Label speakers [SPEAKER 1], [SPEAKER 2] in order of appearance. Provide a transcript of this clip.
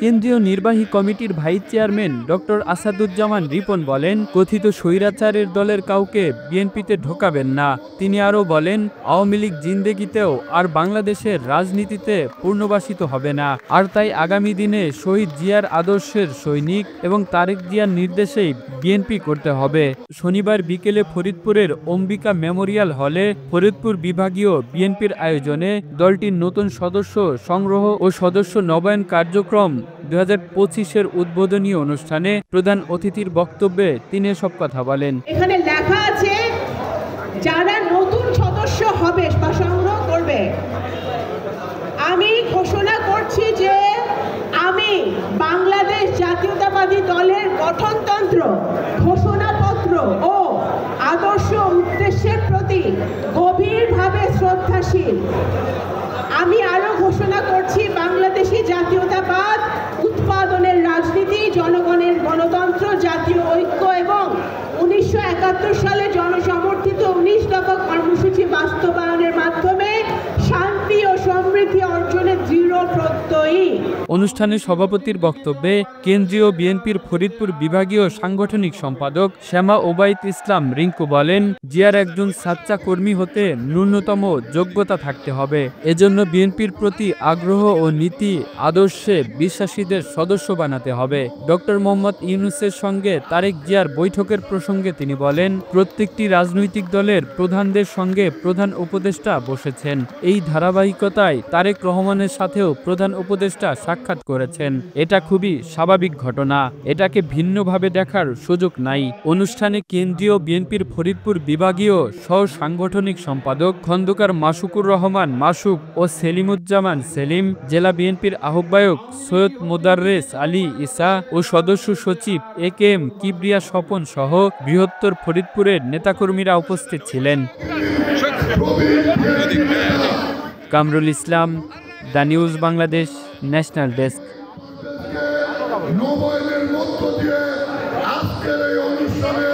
[SPEAKER 1] কেন্দ্রীয় নির্বাহী কমিটির vice chairman doctor Asaduzzaman Ripon বলেন, কথিত স্বৈরাচারের দলের কাউকে বিএনপিতে ঢোকাবেন না। তিনি আরও বলেন, আওয়ামী লীগ জিন্দেগিতেও আর বাংলাদেশের রাজনীতিতে পুনর্বাসিত হবে না। আর তাই আগামী দিনে শহীদ জিয়ার আদর্শের সৈনিক এবং তারেক জিয়ার নির্দেশেই বিএনপি করতে হবে। শনিবার বিকেলে ফরিদপুরের অম্বিকা মেমোরিয়াল হলে ফরিদপুর বিভাগীয় বিএনপির আয়োজনে দলটির নতুন সদস্য সংগ্রহ ও সদস্য নবায়ন কার্যক্রম 2025-এর উদ্বোধনী অনুষ্ঠানে প্রধান অতিথির বক্তব্যে তিনি এসব কথা বলেন।
[SPEAKER 2] এখানে লেখা আছে যারা নতুন সদস্য হবে বা সংগ্রহ করবে, আমি ঘোষণা করছি যে আমি বাংলাদেশ জাতীয়তাবাদী দলের গঠনতন্ত্র, ঘোষণাপত্র ও আদর্শ উদ্দেশ্যের প্রতি গভীরভাবে শ্রদ্ধাশীল। আমি আরো ঘোষণা করছি বাংলাদেশি জাতীয়তাবাদ, উৎপাদনের রাজনীতি, জনগণের গণতন্ত্র, জাতীয় ঐক্য এবং 1971 সালে জনসমর্থিত 19 দফা কর্মসূচি বাস্তবায়নের মাধ্যমে শান্তি ও সমৃদ্ধি অর্জনের দৃঢ় প্রত্যয়ী।
[SPEAKER 1] অনুষ্ঠানে সভাপতির বক্তব্যে কেন্দ্রীয় বিএনপির ফরিদপুর বিভাগীয় সাংগঠনিক সম্পাদক শ্যামা ওবায়দ ইসলাম রিঙ্কু বলেন, জিয়ার একজন সাচ্চা কর্মী হতে ন্যূনতম যোগ্যতা থাকতে হবে। এজন্য বিএনপির প্রতি আগ্রহ ও নীতি আদর্শে বিশ্বাসীদের সদস্য বানাতে হবে। ডক্টর মোহাম্মদ ইউনূসের সঙ্গে তারেক জিয়ার বৈঠকের প্রসঙ্গে তিনি বলেন, প্রত্যেকটি রাজনৈতিক দলের প্রধানদের সঙ্গে প্রধান উপদেষ্টা বসেছেন। এই ধারাবাহিকতায় তারেক রহমানের সাথেও প্রধান উপদেষ্টা সাক্ষাৎ করেছেন। এটা খুবই স্বাভাবিক ঘটনা, এটাকে ভিন্নভাবে দেখার সুযোগ নাই। অনুষ্ঠানে কেন্দ্রীয় বিএনপির ফরিদপুর বিভাগীয় সহ সাংগঠনিক সম্পাদক খন্দকার মাসুকুর রহমান মাসুক ও সেলিমুজ্জামান সেলিম, জেলা বিএনপির আহ্বায়ক সৈয়দ মোদাররেস আলী ইসা ও সদস্য সচিব একেএম কিবরিয়া স্বপন সহ বৃহত্তর ফরিদপুরের নেতাকর্মীরা উপস্থিত ছিলেন। Kamrul Islam, the news Bangladesh, national desk.
[SPEAKER 3] নোবেলের মধ্য দিয়ে আজকের এই অনুষ্ঠানে